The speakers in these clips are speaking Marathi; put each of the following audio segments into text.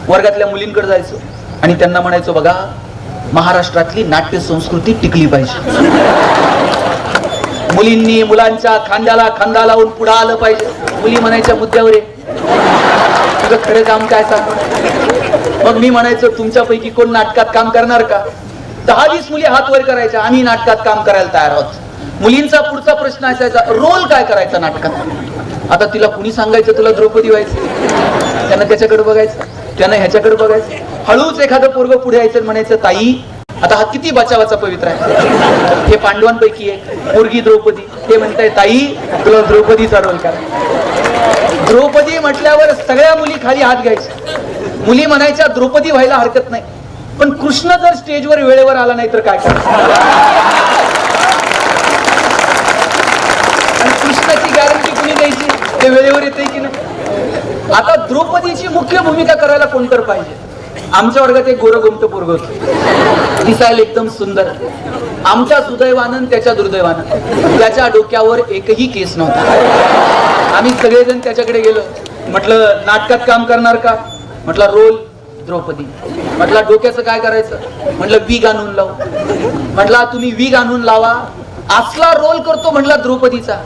वर्गातल्या मुलींकडे जायचो आणि त्यांना म्हणायचो, बघा महाराष्ट्रातली नाट्य संस्कृती टिकली पाहिजे. मुलींनी मुलांच्या खांद्याला खांदा लावून पुढे आलं पाहिजे. मुली म्हणायच्या, मुद्द्यावर आहे, तुझं खरं काम काय सांग. मग मी म्हणायचो, तुमच्यापैकी कोण नाटकात काम करणार का? 10-20 मुली हात वर करायच्या, आम्ही नाटकात काम करायला तयार आहोत. मुलींचा पुढचा प्रश्न असायचा, रोल काय करायचा नाटकात. आता तिला कुणी सांगायचं तुला द्रौपदी व्हायचं? त्यानं त्याच्याकडे बघायचं, त्यानं ह्याच्याकडे बघायचं. हळूच एखादं पोरग पुढे यायचं म्हणायचं, ताई आता हा किती बचावाचा पवित्र आहे. हे पांडवांपैकी आहे, पोरगी द्रौपदी. ते म्हणताय, ताई तुला द्रौपदीचा रोल करा. द्रौपदी म्हटल्यावर सगळ्या मुली खाली हात घ्यायच्या. मुली म्हणायच्या, द्रौपदी व्हायला हरकत नाही, पण कृष्ण जर स्टेजवर वेळेवर आला नाही तर काय करायचं. आणि कृष्णाची गॅरंटी कुणी द्यायची, ते वेळेवर येते की नाही. आता द्रौपदीची मुख्य भूमिका करायला कोण तर पाहिजे. आमच्या वर्गात एक गोरगोमत पोरग होत, दिसायला एकदम सुंदर. आमच्या सुदैवानं त्याच्या दुर्दैवानं त्याच्या डोक्यावर एकही केस नव्हता. आम्ही सगळेजण त्याच्याकडे गेलो. म्हटलं, नाटकात काम करणार का? म्हटलं, रोल द्रौपदी. म्हटलं, डोक्याचं काय करायचं? म्हटलं, वीग आणून लावू. म्हटलं, तुम्ही वीग आणून लावा, असला रोल करतो म्हटला द्रौपदीचा.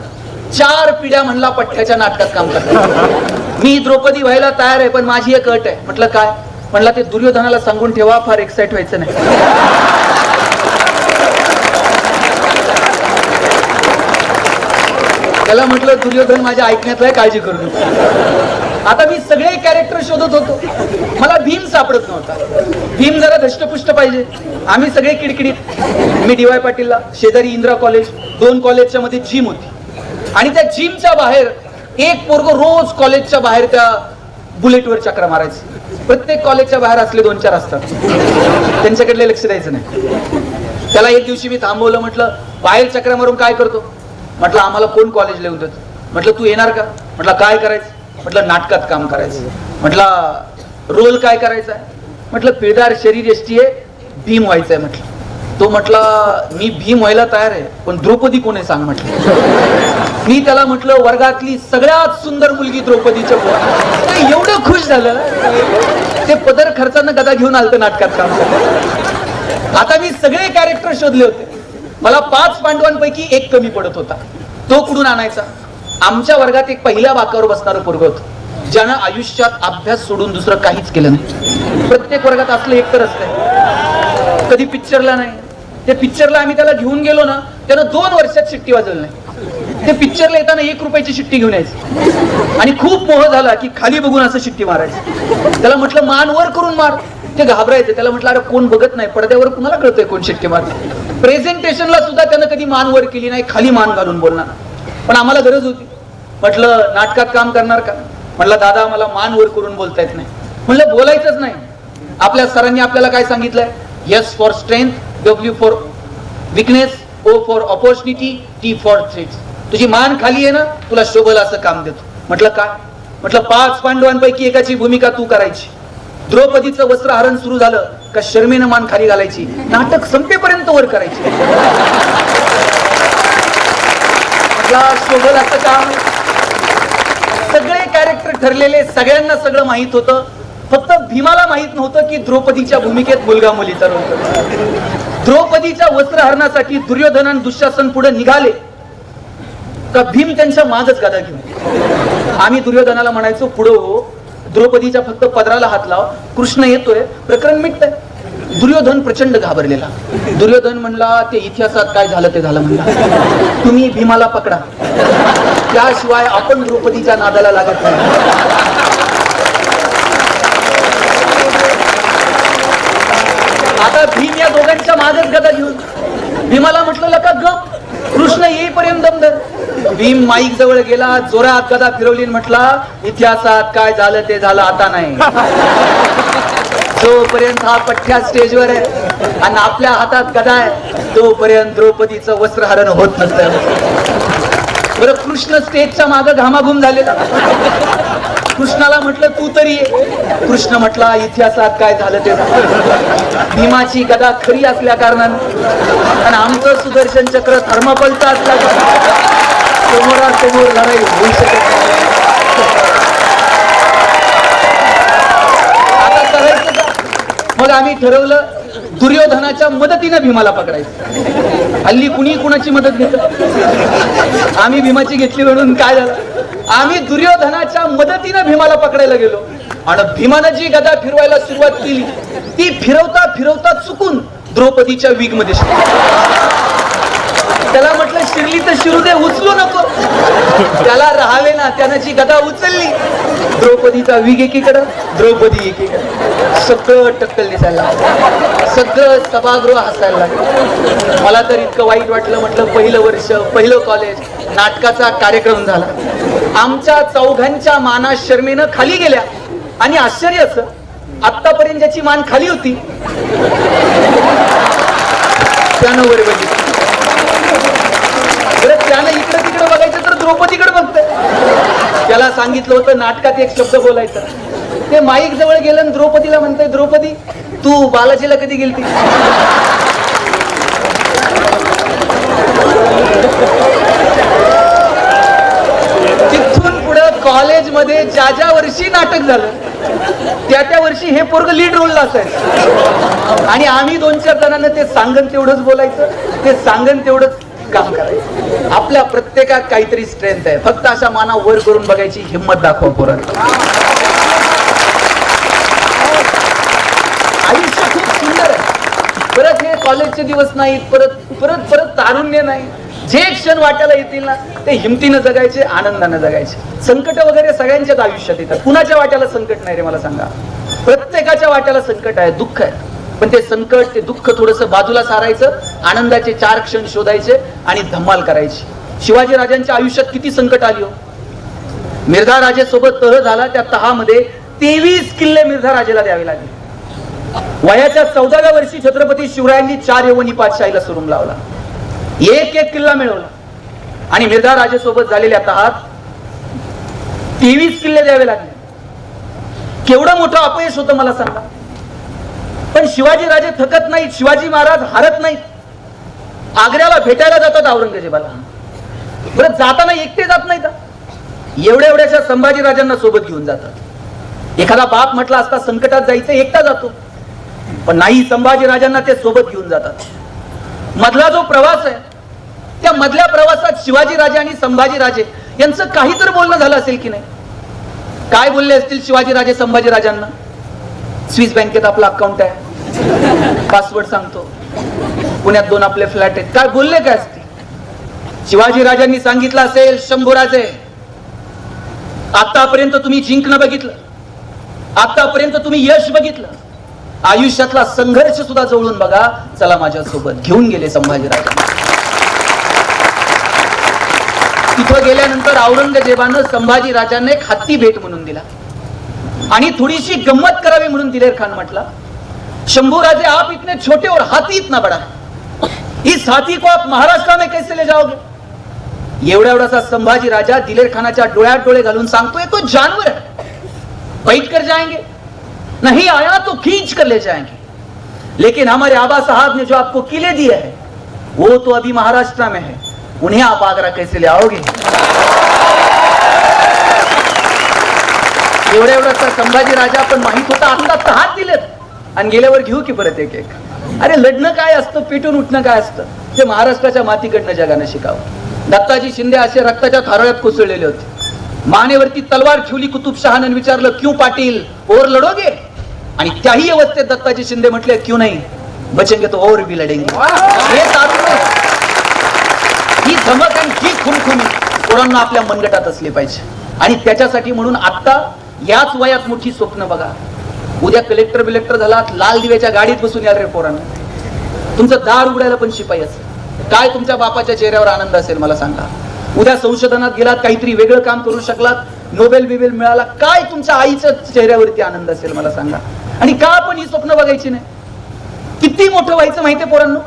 4 पिढ्या म्हणला पठ्ठ्याच्या नाटकात काम करतात. मी द्रौपदी व्हायला तयार आहे, पण माझी एक अट आहे. म्हटलं, काय? म्हटलं, ते दुर्योधनाला सांगून ठेवा, फार एक्साइट व्हायचं नाही. त्याला म्हटलं, दुर्योधन माझ्या ऐकण्यात आहे, काळजी करू नको. आता मी सगळे कॅरेक्टर शोधत होतो, मला भीम सापडत नव्हता. भीम जरा धष्टपुष्ट पाहिजे. आम्ही सगळे किडकिडीत. मी DY पाटीलला, शेजारी इंदिरा कॉलेज, 2 कॉलेजच्या मध्ये जिम होती. आणि त्या जिमच्या बाहेर एक पोरग रोज कॉलेजच्या बाहेर त्या बुलेटवर चक्र मारायचं. प्रत्येक कॉलेजच्या बाहेर असले 2-4 असतात, त्यांच्याकडे लक्ष द्यायचं नाही. त्याला एक दिवशी मी थांबवलं. म्हटलं, बाहेर चक्र मारून काय करतो? म्हटलं, आम्हाला कोण कॉलेज लिहून देत. म्हटलं, तू येणार का? म्हटलं, काय करायचं? म्हटलं, नाटकात काम करायचं. म्हटलं, रोल काय करायचा आहे? म्हटलं, पिळदार शरीर यष्टी आहे, भीम व्हायचंय. म्हटलं, तो म्हटला, मी भीम व्हायला तयार आहे, पण द्रौपदी कोण आहे सांग. म्हटलं, मी त्याला म्हटलं, वर्गातली सगळ्यात सुंदर मुलगी द्रौपदीच्या. एवढं खुश झालं, ते पदर खर्चानं गदा घेऊन आलतं नाटकात काम करायला. आता मी सगळे कॅरेक्टर शोधले होते. मला 5 पांडवांपैकी एक कमी पडत होता. तो कुठून आणायचा? आमच्या वर्गात एक पहिल्या बाकावर बसणारं पोरग होतं, ज्यानं आयुष्यात अभ्यास सोडून दुसरं काहीच केलं नाही. प्रत्येक वर्गात असलं एक तर असतंय. कधी पिक्चरला नाही. ते पिक्चरला आम्ही त्याला घेऊन गेलो ना, त्यानं 2 वर्षात शिट्टी वाजवली नाही. ते पिक्चरला येताना 1 रुपयाची शिट्टी घेऊन यायची. आणि खूप मोह झाला की खाली बघून असं शिट्टी मारायची. त्याला म्हटलं, मान वर करून मार. ते घाबरायचं. त्याला म्हटलं, अरे कोण बघत नाही, पडद्यावर कुणाला कळतंय कोण शिट्टी मारते. प्रेझेंटेशनला सुद्धा त्यानं कधी मान वर केली नाही, खाली मान घालून बोलणार. पण आम्हाला गरज होती. म्हटलं, नाटकात काम करणार का? म्हटलं, दादा मला मान वर करून बोलता येत नाही. म्हटलं, बोलायचंच नाही. आपल्या सरांनी आपल्याला काय सांगितलंय? S for strength, W for weakness, O for opportunity, T for threats. तुझी मान खाली आहे ना, तुला शोभल असं काम देतो. म्हटलं, काय? म्हटलं, 5 पांडवांपैकी एकाची भूमिका तू करायची. द्रौपदीचं वस्त्रहरण सुरू झालं का शर्मेनं मान खाली घालायची, नाटक संपेपर्यंत वर करायची. शोभल असं काम. सगळे कॅरेक्टर ठरलेले, सगळ्यांना सगळं माहित होतं. फक्त भीमाला माहित नव्हतं की द्रौपदीच्या भूमिकेत मुलगा मुलीचा रोल करतो. द्रौपदीच्या वस्त्रहरणासाठी दुर्योधन आणि दुःशासन पुढे निघाले का भीम त्यांच्या मागच गदा घेऊन. आम्ही दुर्योधनाला म्हणायचो, पुढे हो, द्रौपदीच्या फक्त पदराला हात लाव, कृष्ण येतोय, प्रकरण मिटतंय. दुर्योधन प्रचंड घाबरलेला. दुर्योधन म्हणला, ते इतिहासात काय झालं ते झालं म्हणला, तुम्ही भीमाला पकडा, त्याशिवाय आपण द्रौपदीच्या नादाला लागत नाही. आता भीम या दोघांच्या मागच गदा घेऊन. भीमाला म्हटलं, लका गप, कृष्ण येईपर्यंत दमदर. भीम माईक जवळ गेला, जोरात गदा फिरवली, म्हटला, इतिहासात काय झालं ते झालं, आता नाही. जोपर्यंत हा पठ्ठ्या स्टेजवर आहे आणि आपल्या हातात गदा आहे, तोपर्यंत द्रौपदीचं वस्त्रहरण होत नसतं. बरं, कृष्ण स्टेजच्या मागं घामाघूम झालेला. कृष्णाला म्हटलं, तू तरी ये. कृष्ण म्हटला, इतिहासात काय झालं ते झालं. भीमाची गदा खरी असल्या कारणानं आणि आमचं सुदर्शन चक्र थर्माकोलचं असल्या कारणानं समोरासमोर लढाई होऊ शकत नाही. आता आम्ही ठरवलं दुर्योधनाच्या मदतीने भीमाला पकडायचं. हल्ली कुणी कुणाची मदत घेत, आम्ही भीमाची घेतली म्हणून काय झालं, आम्ही दुर्योधनाच्या मदतीने भीमाला पकडायला गेलो आणि भीमानं जी गदा फिरवायला सुरुवात केली ती फिरवता फिरवता चुकून द्रौपदीच्या विग मध्ये त्याला म्हटलं शिरली तर शिरू दे, उचलू नको. त्याला राहावे ना, त्यानं जी गदा उचलली, द्रौपदीचा विग एकीकडं, द्रौपदी एकीकडं, सगळं टक्कल दिसायला, सगळं सभागृह हसायला लागलं. मला तर इतकं वाईट वाटलं. म्हटलं पहिलं वर्ष, पहिलं कॉलेज, नाटकाचा कार्यक्रम झाला, आमच्या चौघांच्या माना शर्मेनं खाली गेल्या. आणि आश्चर्य असं, आतापर्यंत ज्याची मान खाली होती त्यानं वर बघितलं. त्यानं इकडे तिकडे बघायचं तर द्रौपदीकडे बघतंय. त्याला सांगितलं होतं नाटकात एक शब्द बोलायचा, ते माईक जवळ गेलं आणि द्रौपदीला म्हणतंय, द्रौपदी तू बालाजीला कधी गेलती? तिथून पुढं कॉलेजमध्ये ज्या वर्षी नाटक झालं त्या वर्षी हे पोरग लीड रोलला असायचं आणि आम्ही 2-4 जणांना ते सांगन तेवढंच बोलायचं, ते सांगन तेवढंच काम करायचं. आपल्या प्रत्येकात काहीतरी स्ट्रेंथ आहे, फक्त अशा माना वर करून बघायची हिंमत दाखवा पोरांना. आयुष्य खूप सुंदर आहे. परत हे कॉलेजचे दिवस नाहीत, परत परत परत तारुण्य नाही. जे क्षण वाट्याला येतील ना ते हिमतीनं जगायचे, आनंदानं जगायचे. संकट वगैरे सगळ्यांच्याच आयुष्यात येतात, कुणाच्या वाट्याला संकट नाही रे, मला सांगा. प्रत्येकाच्या वाट्याला संकट आहे, दुःख आहे. पण ते संकट, ते दुःख थोडंसं बाजूला सारायचं, आनंदाचे 4 क्षण शोधायचे आणि धमाल करायची. शिवाजी राजांच्या आयुष्यात किती संकट आली हो. मिर्झा राजेसोबत तह झाला, त्या तहामध्ये 23 किल्ले मिर्झा राजेला द्यावे लागले. वयाच्या 14व्या वर्षी छत्रपती शिवरायांनी 4 यवनी पातशाहीला सुरुंग लावला, एक किल्ला मिळवला आणि मिर्झा राजेसोबत झालेल्या तहात 23 किल्ले द्यावे लागले. केवढं मोठं अपयश होतं मला सांगा. पण शिवाजी राजे थकत नाहीत, शिवाजी महाराज हारत नाहीत. आग्र्याला भेटायला जातात औरंगजेबाला. बरं, जाताना एकटे जात नाहीत, एवढ्याशा संभाजी राजांना सोबत घेऊन जातात. एखादा बाप म्हटला असता संकटात जायचं एकटा जातो, पण नाही, संभाजी राजांना ते सोबत घेऊन जातात. मधला जो प्रवास आहे त्या मधल्या प्रवासात शिवाजी राजे आणि संभाजी राजे यांचं काहीतरी बोलणं झालं असेल की नाही? काय बोलले असतील शिवाजी राजे संभाजी राजांना? स्विस बँकेत आपला अकाउंट आहे, पासवर्ड सांगतो, पुण्यात 2 आपले फ्लॅट आहेत, काय बोलले काय असतील? शिवाजी राजांनी सांगितलं असेल, शंभूराजे आतापर्यंत तुम्ही जिंकणं बघितलं, आतापर्यंत तुम्ही यश बघितलं, आयुष्यातला संघर्ष सुद्धा जवळून बघा, चला माझ्यासोबत. घेऊन गेले संभाजीराजे. तिथं गेल्यानंतर औरंगजेबानं संभाजी राजांना एक हत्ती भेट म्हणून दिला आणि थोडीशी गंमत करावी म्हणून दिलेर खान म्हटला, शंभूराजे आप इतने छोटे और हाथी इतना बड़ा, इस हाथी को आप महाराष्ट्र में कैसे ले जाओगे? एवढासा संभाजी राजा दिलेर खानाच्या डोळ्यात डोळे घालून सांगतोय, तो जानवर है, बैठ कर जाएंगे, नहीं आया तो खींच कर ले जाएंगे, लेकिन हमारे आबा साहब ने जो आपको किले दिए हैं वो तो अभी महाराष्ट्र में है, उन्हें आप आगरा कैसे ले आओगे? एवढासा संभाजी राजा पण माहित होता आता तहात दिलेत आणि गेल्यावर घेऊ की परत एक. अरे लढणं काय असतं, पेटून उठणं काय असतं, ते महाराष्ट्राच्या मातीकडनं जगानं शिकावं. दत्ताजी शिंदे असे रक्ताच्या थारोळ्यात कोसळलेले होते. मानेवरती तलवार ठेवली कुतुबशहानं, विचारलं क्यों पाटील, और लढोगे? आणि त्याही अवस्थेत दत्ताजी शिंदे म्हटले, क्यों नहीं, बचेंगे तो और भी लढेंगे. हे तारुण्य, ही धमक आणि ही खुमखुमी पोरांना आपल्या मनगटात असले पाहिजे. आणि त्याच्यासाठी म्हणून आता याच वयात मोठी स्वप्न बघा. उद्या कलेक्टर बिलेक्टर झाला, लाल दिव्याच्या गाडीत बसून याल रे पोरांना. तुमचं दार उघडायला पण शिपाई असेल. काय तुमच्या बापाच्या चेहऱ्यावर आनंद असेल मला सांगा. उद्या संशोधनात गेलात, काहीतरी वेगळं काम करू शकलात, नोबेल बिबेल मिळाला, काय तुमच्या आईच्या चेहऱ्यावरती आनंद असेल मला सांगा. आणि का आपण ही स्वप्न बघायची नाही? किती मोठं व्हायचं माहितीये पोरांनो?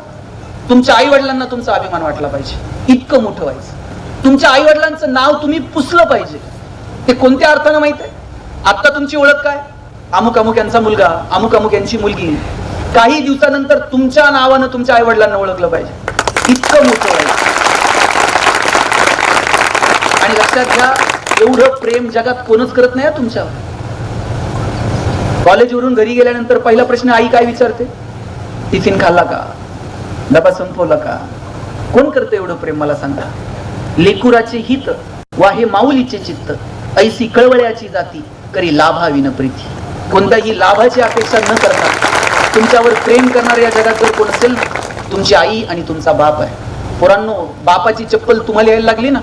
तुमच्या आई वडिलांना तुमचा अभिमान वाटला पाहिजे, इतकं मोठं व्हायचं. तुमच्या आई वडिलांचं नाव तुम्ही पुसलं पाहिजे. ते कोणत्या अर्थानं माहित आहे? आता तुमची ओळख काय? अमुक अमुक यांचा मुलगा, अमुक अमुक यांची मुलगी. काही दिवसानंतर तुमच्या नावानं तुमच्या आई वडिलांना ओळखलं पाहिजे, इतकं मोठं व्हायचं. आणि लक्षात घ्या, एवढं प्रेम जगात कोणच करत नाही तुमच्यावर. कॉलेजवरून घरी गेल्यानंतर पहिला प्रश्न आई काय विचारते? टिफिन खाल्ला का? डबा संपवला का? कोण करतं एवढं प्रेम मला सांगा? लेकुराचे हित वाहे माऊलीचे चित्त, ऐसी कळवळ्याची जाती करी लाभाविन प्रीती. कोणत्याही लाभाची अपेक्षा न करता तुमच्यावर प्रेम करणारे या जगात जर कोण असेल ना, तुमची आई आणि तुमचा बाप आहे. पोरांनो, बापाची चप्पल तुम्हाला यायला लागली ना,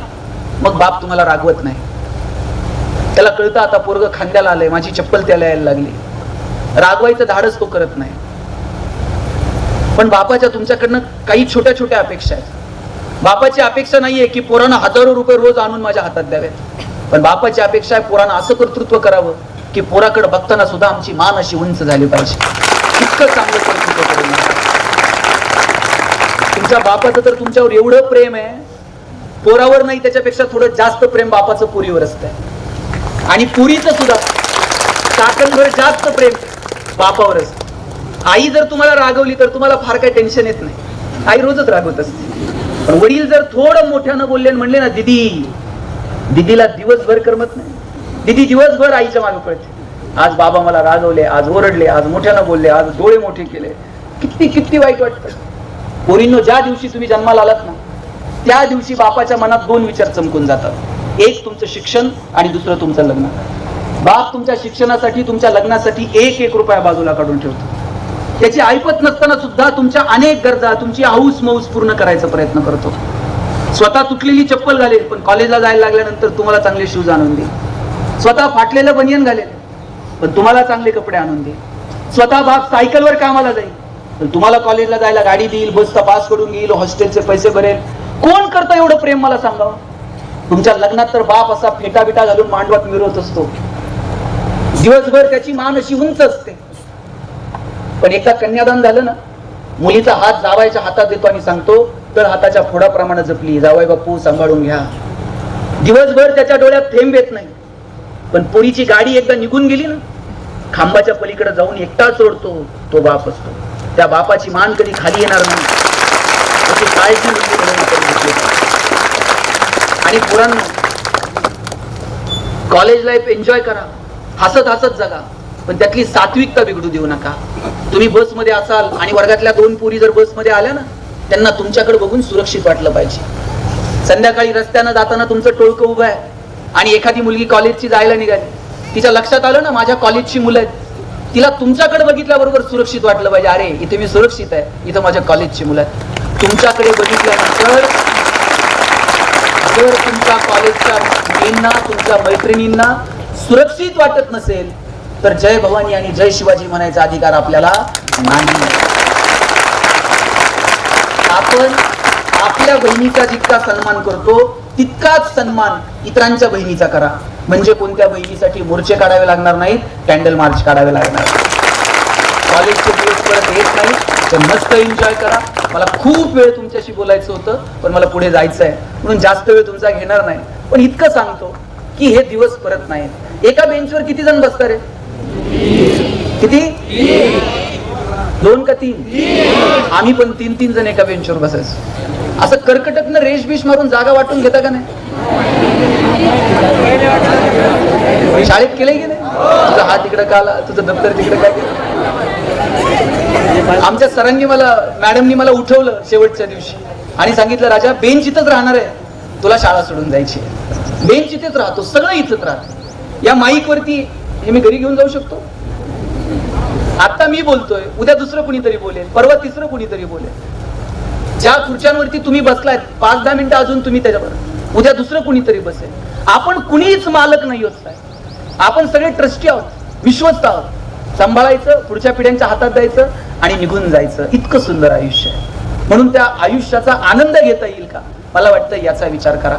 मग बाप तुम्हाला रागवत नाही. त्याला कळतं आता पोरग खांद्याला आलंय, माझी चप्पल त्याला यायला लागली. रागवायचं धाडस तो करत नाही. पण बापाच्या तुमच्याकडनं काही छोट्या छोट्या अपेक्षा आहेत. बापाची अपेक्षा नाहीये की पोरांना हजारो रुपये रोज आणून माझ्या हातात द्यावेत, पण बापाची अपेक्षा आहे पोरांना असं कर्तृत्व करावं की पोराकडे बघताना सुद्धा आमची मान अशी उंच झाली पाहिजे. इतकं चांगलं कर्तृत्व करून तुमच्या बापाचं तर तुमच्यावर एवढं प्रेम आहे, पोरावर नाही त्याच्यापेक्षा थोडं जास्त प्रेम बापाचं पुरीवर असतं. आणि पुरीचं सुद्धा चाकणभर जास्त प्रेम बापावर असतं. आई जर तुम्हाला रागवली तर तुम्हाला फार काही टेन्शन येत नाही, आई रोजच रागवत असते. पण वडील जर थोडं मोठ्यानं बोलले आणि म्हणले ना दीदी, दीदीला दिवसभर करमत नाही. दीदी दिवसभर आईच्या मागे पळते. आज बाबा मला रागवले, आज ओरडले, आज मोठ्यानं बोलले, आज डोळे मोठे केले. किती किती वाईट वाटतं. पोरींनो, ज्या दिवशी तुम्ही जन्माला आलात ना, त्या दिवशी बापाच्या मनात दोन विचार चमकून जातात. एक तुमचं शिक्षण आणि दुसरं तुमचं लग्न. बाप तुमच्या शिक्षणासाठी, तुमच्या लग्नासाठी एक एक रुपया बाजूला काढून ठेवतो. त्याची ऐपत नसताना सुद्धा तुमच्या अनेक गरजा, तुमची हौस मौस पूर्ण करायचा प्रयत्न करतो. स्वतः तुटलेली चप्पल घालेल, पण कॉलेजला जायला लागल्यानंतर तुम्हाला चांगले शूज आणून देईल. स्वतः फाटलेलं बनियन घालेल, पण तुम्हाला चांगले कपडे आणून देईल. स्वतः बाप सायकलवर कामाला जाईल, पण तुम्हाला कॉलेजला जायला गाडी देईल, बसचा पास करून घेईल, हॉस्टेलचे पैसे भरेल. कोण करतं एवढं प्रेम मला सांगावं? तुमच्या लग्नात तर बाप असा फेटा बिटा घालून मांडवात मिरवत असतो. दिवसभर त्याची मान अशी उंच असते. पण एकदा कन्यादान झालं ना, मुलीचा हात जावायच्या हातात देतो आणि सांगतो, तर हाताच्या फोडाप्रमाणे जपली, जावाई बापू सांभाळून घ्या. दिवसभर त्याच्या डोळ्यात थेंब येत नाही. पण पोरीची गाडी एकदा निघून गेली ना, खांबाच्या पलीकडे जाऊन एकटा सोडतो तो बाप असतो. त्या बापाची मान कधी खाली येणार नाही, त्याची काळजी आणि पोरांनो, कॉलेज लाईफ एन्जॉय करा, हसत हसत जगा, पण त्यातली सात्विकता बिघडू देऊ नका. तुम्ही बसमध्ये असाल आणि वर्गातल्या दोन पोरी जर बसमध्ये आल्या ना, त्यांना तुमच्याकडे बघून सुरक्षित वाटलं पाहिजे. संध्याकाळी रस्त्यानं जाताना तुमचं टोळकं उभं आहे आणि एखादी मुलगी कॉलेजची जायला निघाली, तिच्या लक्षात आलं ना माझ्या कॉलेजची मुलं आहेत, तिला तुमच्याकडे बघितल्याबरोबर सुरक्षित वाटलं पाहिजे. अरे इथे मी सुरक्षित आहे, इथं माझ्या कॉलेजची मुलं आहेत. तुमच्याकडे बघितल्यानंतर जर तुमच्या कॉलेजच्या मुलींना, तुमच्या मैत्रिणींना सुरक्षित वाटत नसेल, तर जय भवानी आणि जय शिवाजी म्हणायचा अधिकार आपल्याला नाही. आपण आपल्या बहिणीचा जितका सन्मान करतो, तितकाच सन्मान इतरांच्या बहिणीचा करा. म्हणजे कोणत्या बहिणीसाठी मोर्चे काढावे लागणार नाहीत, कॅन्डल मार्च काढावे लागणार. कॉलेजचे दिवस परत येत नाही, तर मस्त एन्जॉय करा. मला खूप वेळ तुमच्याशी बोलायचं होतं, पण मला पुढे जायचं आहे, म्हणून जास्त वेळ तुमचा घेणार नाही. पण इतकं सांगतो की हे दिवस परत नाही. एका बेंचवर किती जण बसतात रे? किती? 2 का 3? आम्ही पण 3-3 जण एका बेंचवर बसायचो. असं कर्कटकनं रेश बिश मारून जागा वाटून घेता का नाही? शाळेत केलंय की नाही? तुझा हात तिकडे का आला, तुझं दप्तर तिकडे काय केलं? आमच्या सरांनी मॅडमनी मला उठवलं शेवटच्या दिवशी आणि सांगितलं, राजा बेंच इथंच राहणार आहे, तुला शाळा सोडून जायची. बेंच इथेच राहतो, सगळं इथंच राहतं. या माईक वरती हे मी घरी घेऊन जाऊ शकतो. आता मी बोलतोय, उद्या दुसरं कुणीतरी बोलेल, परवा तिसरं कुणीतरी बोलेल. ज्या खुर्च्यांवरती तुम्ही बसलायत 5-10 मिनिटं अजून तुम्ही त्याच्यावर, उद्या दुसरं कुणीतरी बसेल. आपण कुणीच मालक नाही होत. आपण सगळे ट्रस्टी आहोत, विश्वस्त आहोत. सांभाळायचं, पुढच्या पिढ्यांच्या हातात द्यायचं आणि निघून जायचं. इतकं सुंदर आयुष्य आहे. म्हणून त्या आयुष्याचा आनंद घेता येईल का, मला वाटतं याचा विचार करा.